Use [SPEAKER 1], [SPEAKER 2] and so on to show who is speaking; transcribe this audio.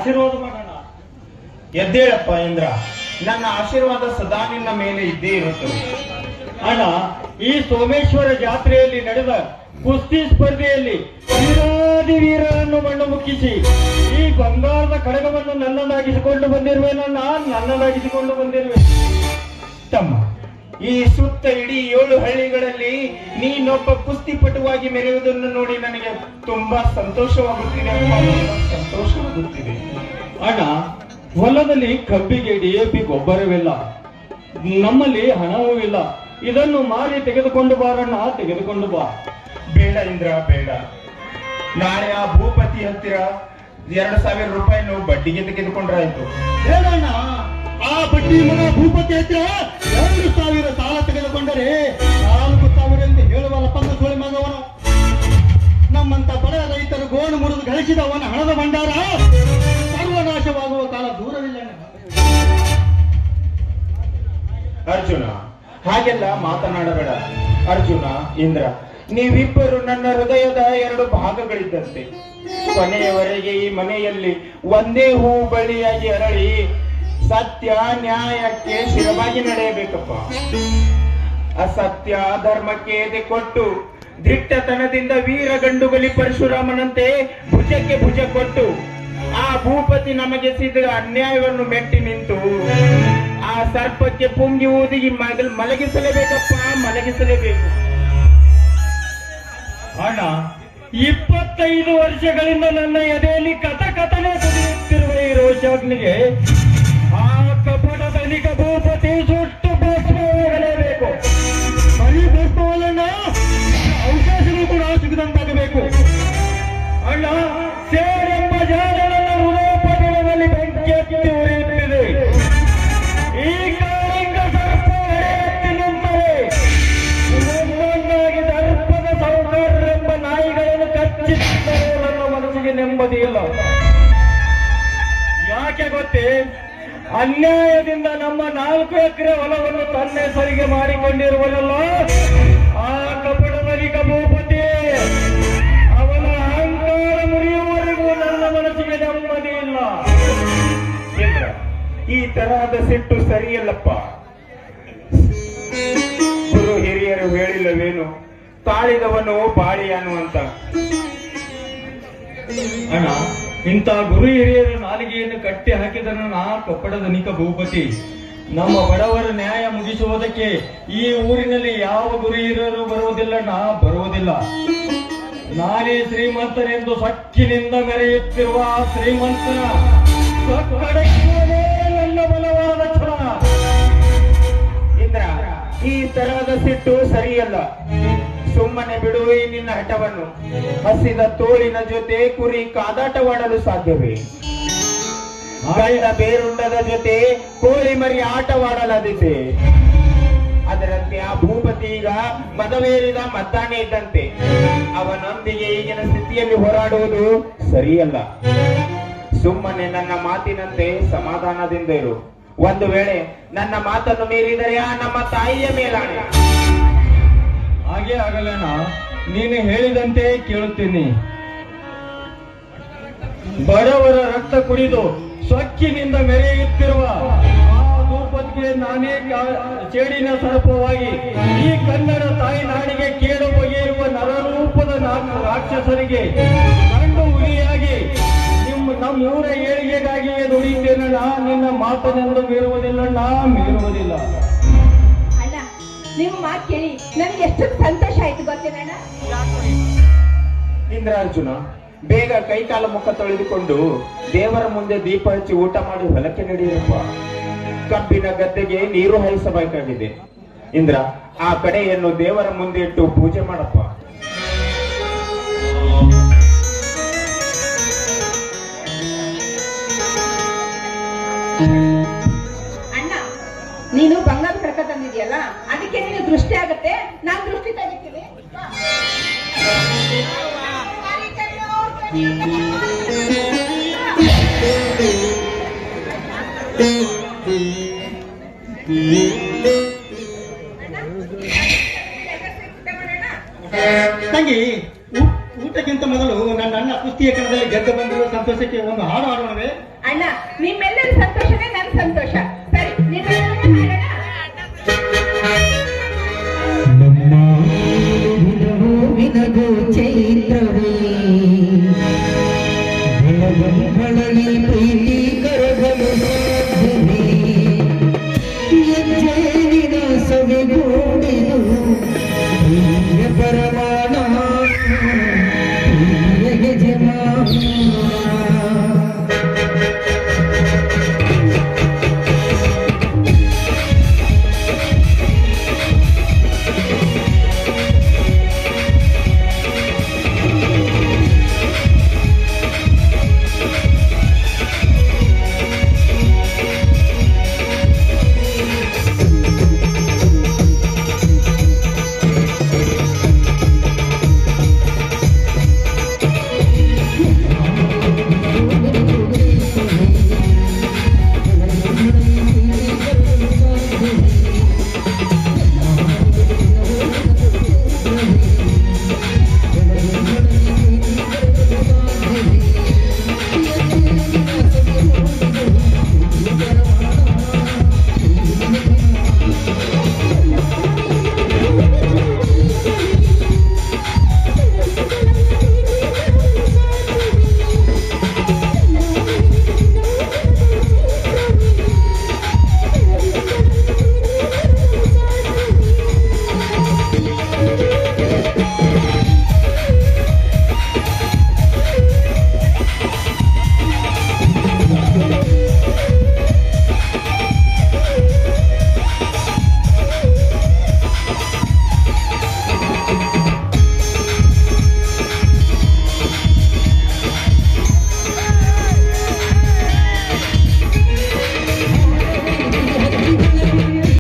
[SPEAKER 1] ಆಶೀರ್ವಾದ ಮಾಡೋಣ.
[SPEAKER 2] ಎದ್ದೇಳಪ್ಪ ಇಂದ್ರ, ನನ್ನ ಆಶೀರ್ವಾದ ಸದಾ ನಿನ್ನ ಮೇಲೆ ಇದ್ದೇ ಇರುತ್ತದೆ.
[SPEAKER 1] ಅಣ್ಣ, ಈ ಸೋಮೇಶ್ವರ ಜಾತ್ರೆಯಲ್ಲಿ ನಡೆದ ಕುಸ್ತಿ ಸ್ಪರ್ಧೆಯಲ್ಲಿ ವೀರಾದಿ ವೀರರನ್ನು ಮಣ್ಣು ಮುಕ್ಕಿಸಿ ಈ ಬಂಗಾರದ ಕಡಗವನ್ನು ನನ್ನದಾಗಿಸಿಕೊಂಡು ಬಂದಿರುವೆನಣ್ಣ, ನನ್ನದಾಗಿಸಿಕೊಂಡು ಬಿರುವೆ.
[SPEAKER 2] ತಮ್ಮ, ಈ ಸುತ್ತ ಇಡೀ 7 ಹಳ್ಳಿಗಳಲ್ಲಿ ನೀನೊಬ್ಬ ಕುಸ್ತಿಪಟುವಾಗಿ ಮೆರೆಯುವುದನ್ನು ನೋಡಿ ನನಗೆ ತುಂಬಾ ಸಂತೋಷವಾಗುತ್ತಿದೆ ಸಂತೋಷವಾಗುತ್ತಿದೆ.
[SPEAKER 1] ಅಣ್ಣ, ಹೊಲದಲ್ಲಿ ಕಬ್ಬಿಗೆ DAP ಗೊಬ್ಬರವಿಲ್ಲ, ನಮ್ಮಲ್ಲಿ ಹಣವೂ ಇಲ್ಲ. ಇದನ್ನು ಮಾರಿ ತೆಗೆದುಕೊಂಡು ಬಾರಣ್ಣ, ತೆಗೆದುಕೊಂಡು ಬಾ.
[SPEAKER 2] ಬೇಡ ಇಂದ್ರ, ಬೇಡ. ನಾಳೆ ಆ ಭೂಪತಿ ಹತ್ತಿರ 2,000 ರೂಪಾಯಿನು ಬಡ್ಡಿಗೆ ತೆಗೆದುಕೊಂಡ್ರಾಯ್ತು.
[SPEAKER 1] ಹೇಳಣ್ಣ, ಆ ಬಡ್ಡಿ ಮಗ ಭೂಪತಿ ಹತ್ತಿರ 2,000 ಸಾಲ ತೆಗೆದುಕೊಂಡರೆ 4,000 ಎಂದು ಹೇಳುವಲ್ಲ ಪಂದ ಸೋಳಿ ಮಗವನು. ನಮ್ಮಂತ ಬಡ ರೈತರು ಗೋಣು ಮುರಿದು ಗಳಿಸಿದವನ ಹಣದ ಭಂಡಾರ ಸರ್ವನಾಶವಾಗುವ ಕಾಲ ದೂರವಿಲ್ಲ.
[SPEAKER 2] ಅರ್ಜುನ, ಹಾಗೆಲ್ಲ ಮಾತನಾಡಬೇಡ. ಅರ್ಜುನ, ಇಂದ್ರ, ನೀವಿಬ್ಬರು ನನ್ನ ಹೃದಯದ 2 ಭಾಗಗಳಿದ್ದಂತೆ. ಕೊನೆಯವರೆಗೆ ಈ ಮನೆಯಲ್ಲಿ ಒಂದೇ ಹೂ ಬಳ್ಳಿಯಾಗಿ ಅರಳಿ ಸತ್ಯ ನ್ಯಾಯಕ್ಕೆ ಸ್ಥಿರವಾಗಿ ನಡೆಯಬೇಕಪ್ಪ. ಅಸತ್ಯ ಧರ್ಮಕ್ಕೆ ಎದೆ ಕೊಟ್ಟು ದಿಟ್ಟತನದಿಂದ ವೀರ ಗಂಡುಗಲಿ ಪರಶುರಾಮನಂತೆ ಭುಜಕ್ಕೆ ಭುಜ ಕೊಟ್ಟು ಆ ಭೂಪತಿ ನಮಗೆ ಸಿದ್ಧ ಅನ್ಯಾಯವನ್ನು ಮೆಟ್ಟಿ ನಿಂತು ಆ ಸರ್ಪಕ್ಕೆ ಪುಂಗಿ ಊದಿ ಮಲಗಿಸಲೇಬೇಕಪ್ಪ, ಮಲಗಿಸಲೇಬೇಕು.
[SPEAKER 1] ಅಣ್ಣ, 25 ವರ್ಷಗಳಿಂದ ನನ್ನ ಎದೆಯಲ್ಲಿ ಕಥಕಥನೆ ಸುರಿಯುತ್ತಿರುವ ಈ ರೋಷಾಗ್ನಿಗೆ ಆ ಕಪಟ ಧನಿಕ ಭೂಪತಿ ಸುಟ್ಟು ಭಸ್ಮವಾಗಲೇಬೇಕು. ಬರೀ ಭಸ್ಮವಲ್ಲಣ್ಣ, ಅವಕಾಶಗಳು ಕೂಡ ಸಿಗದಂತಾಗಬೇಕು. ಅಣ್ಣ, ಸೇರೆಂಬ ಜಾಗ ನನ್ನ ಹೃದಯ ಪಟಲದಲ್ಲಿ ಬೆಂಕಿ ಹತ್ತಿ ಉರಿಯುತ್ತಿದೆ. ಈ ಕಾಳಿಂಗ ಸರ್ಪ ಎತ್ತಿ ನಿಂತರೆ ಒಂದೊಂದಾಗಿ ದರ್ಪದ ಸೌಕರ್ಯರೆಂಬ ನಾಯಿಗಳನ್ನು ಕಚ್ಚಿದ್ದರೆ ನನ್ನ ಮನಸ್ಸಿಗೆ ನೆಮ್ಮದಿ ಇಲ್ಲ. ಯಾಕೆ ಗೊತ್ತೇ? ಅನ್ಯಾಯದಿಂದ ನಮ್ಮ 4 ಎಕರೆ ಹೊಲವನ್ನು ತನ್ನ ಹೆಸರಿಗೆ ಮಾಡಿಕೊಂಡಿರುವನಲ್ಲ ಆ ಕಪಟದಲಿಕ ಭೂಪತಿ, ಅವನ ಅಹಂಕಾರ ಮುರಿಯುವವರೆಗೂ ನನ್ನ ಮನಸ್ಸಿಗೆ ನೆಮ್ಮದಿ ಇಲ್ಲ.
[SPEAKER 2] ಈ ತರಹದ ಸಿಟ್ಟು ಸರಿಯಲ್ಲಪ್ಪ. ಗುರು ಹಿರಿಯರು ಹೇಳಿಲ್ಲವೇನು, ತಾಳಿದವನು ಬಾಳಿಯಾನು ಅಂತ.
[SPEAKER 1] ಅಣ್ಣ, ಇಂಥ ಗುರು ಹಿರಿಯರ ನಾಲಿಗೆಯನ್ನು ಕಟ್ಟಿ ಹಾಕಿದನು ನಾ ಕಪ್ಪಡದ ನಿಕ ಭೂಪತಿ. ನಮ್ಮ ಬಡವರ ನ್ಯಾಯ ಮುಗಿಸುವುದಕ್ಕೆ ಈ ಊರಿನಲ್ಲಿ ಯಾವ ಗುರು ಹಿರಿಯರು ಬರುವುದಿಲ್ಲ, ಬರುವುದಿಲ್ಲ. ನಾನೇ ಶ್ರೀಮಂತನೆಂದು ಸಕ್ಕಿನಿಂದ ಮೆರೆಯುತ್ತಿರುವ ಆ ಶ್ರೀಮಂತನ ನನ್ನ ಬಲವಾದ ಛಲ.
[SPEAKER 2] ಇಂದ್ರ, ಈ ತರಹದ ಸಿಟ್ಟು ಸರಿಯಲ್ಲ. ಸುಮ್ಮನೆ ಬಿಡು ಈ ನಿನ್ನ ಹಠವನ್ನು. ಹಸಿದ ತೋಳಿನ ಜೊತೆ ಕುರಿ ಕಾದಾಟವಾಡಲು ಸಾಧ್ಯವೇ? ಗಂಡ ಬೇರುಂಡದ ಜೊತೆ ಕೋಳಿ ಮರಿ ಆಟವಾಡಲಾದಿತೆ. ಅದರಂತೆ ಆ ಭೂಪತಿ ಈಗ ಮದವೇರಿದ ಮದ್ದಾನೆ ಇದ್ದಂತೆ. ಅವನೊಂದಿಗೆ ಈಗಿನ ಸ್ಥಿತಿಯಲ್ಲಿ ಹೋರಾಡುವುದು ಸರಿಯಲ್ಲ. ಸುಮ್ಮನೆ ನನ್ನ ಮಾತಿನಂತೆ ಸಮಾಧಾನದಿಂದ ಇರು. ಒಂದು ವೇಳೆ ನನ್ನ ಮಾತನ್ನು ಮೀರಿದರೆ ಆ ನಮ್ಮ ತಾಯಿಯ ಮೇಲಾಣೆ.
[SPEAKER 1] ಹಾಗೆ ಆಗಲೇನ, ನೀನು ಹೇಳಿದಂತೆ ಕೇಳುತ್ತೀನಿ. ಬಡವರ ರಕ್ತ ಕುಡಿದು ಸೊಕ್ಕಿನಿಂದ ಮೆರೆಯುತ್ತಿರುವ ಆ ಭೂಪತಿಗೆ ನಾನೇ ಚೇಡಿನ ಸರ್ಪವಾಗಿ ಈ ಕನ್ನಡ ತಾಯಿ ನಾಡಿಗೆ ಕೇಳು ಬಗೆಯಿರುವ ನರರೂಪದ ರಾಕ್ಷಸರಿಗೆ ಗಂಡು ಹುಲಿಯಾಗಿ ನಮ್ಮ ಊರ ಏಳಿಗೆಗಾಗಿಯೇ ದುಡಿಯುತ್ತೇನಣ್ಣ. ನಿನ್ನ ಮಾತನೆಂದು ಮೀರುವುದಿಲ್ಲಣ್ಣ, ಮೀರುವುದಿಲ್ಲ.
[SPEAKER 3] ಅಣ್ಣ, ನಿಮ್ಮ ಮಾತು ಕೇಳಿ ನನಗೆ ಎಷ್ಟು ಸಂತೋಷ ಆಯ್ತು ಗೊತ್ತೇನಣ್ಣ.
[SPEAKER 2] ಇಂದ್ರ, ಅರ್ಜುನ, ಬೇಗ ಕೈಕಾಲ ಮುಖ ತೊಳೆದುಕೊಂಡು ದೇವರ ಮುಂದೆ ದೀಪ ಹಚ್ಚಿ ಊಟ ಮಾಡಿ ಹೊಲಕ್ಕೆ ನಡೆಯಪ್ಪ. ಕಬ್ಬಿನ ಗದ್ದೆಗೆ ನೀರು ಹಾಯಿಸಬೇಕಾಗಿದೆ. ಇಂದ್ರ, ಆ ಕಡೆಯನ್ನು ದೇವರ ಮುಂದೆ ಇಟ್ಟು ಪೂಜೆ ಮಾಡಪ್ಪ.
[SPEAKER 3] ಅಣ್ಣ, ನೀನು ಬಂಗಾರ ಕಡಕ ತಂದಿದ್ಯಲ್ಲ, ಅದಕ್ಕೆ ನೀನು ದೃಷ್ಟಿ ಆಗತ್ತೆ. ನಾನು ದೃಷ್ಟಿ ತೆಗಿತೀನಿ.
[SPEAKER 1] ತಂಗಿ, ಊಟಕ್ಕಿಂತ ಮೊದಲು ನನ್ನ ಅಣ್ಣ ಕುಸ್ತಿಯ ಕಣದಲ್ಲಿ ಗೆದ್ದು ಬಂದಿರುವ ಸಂತೋಷಕ್ಕೆ ಒಂದು ಹಾಡು ಹಾಡೋಣವೇ?
[SPEAKER 3] ಅಣ್ಣ ನಿಮ್ಮೆಲ್ಲರ ಸಂತೋಷನೇ ನನ್ನ ಸಂತೋಷ. ಸರಿ ನಿಮ್ಮೆಲ್ಲರೂ ಹಾಡೋಣ.
[SPEAKER 4] ನಮ್ಮ ವಿನಗೋ ಚೈತ್ರವೇ ಬೆಳಗಲಿ ಪ್ರೀತಿ ಕರಗಲು ಸಾಧ್ಯವೇ ಹೆಜ್ಜೆ ವಿನಾಸವೇ ಗೋಡೆದು ಪರಮ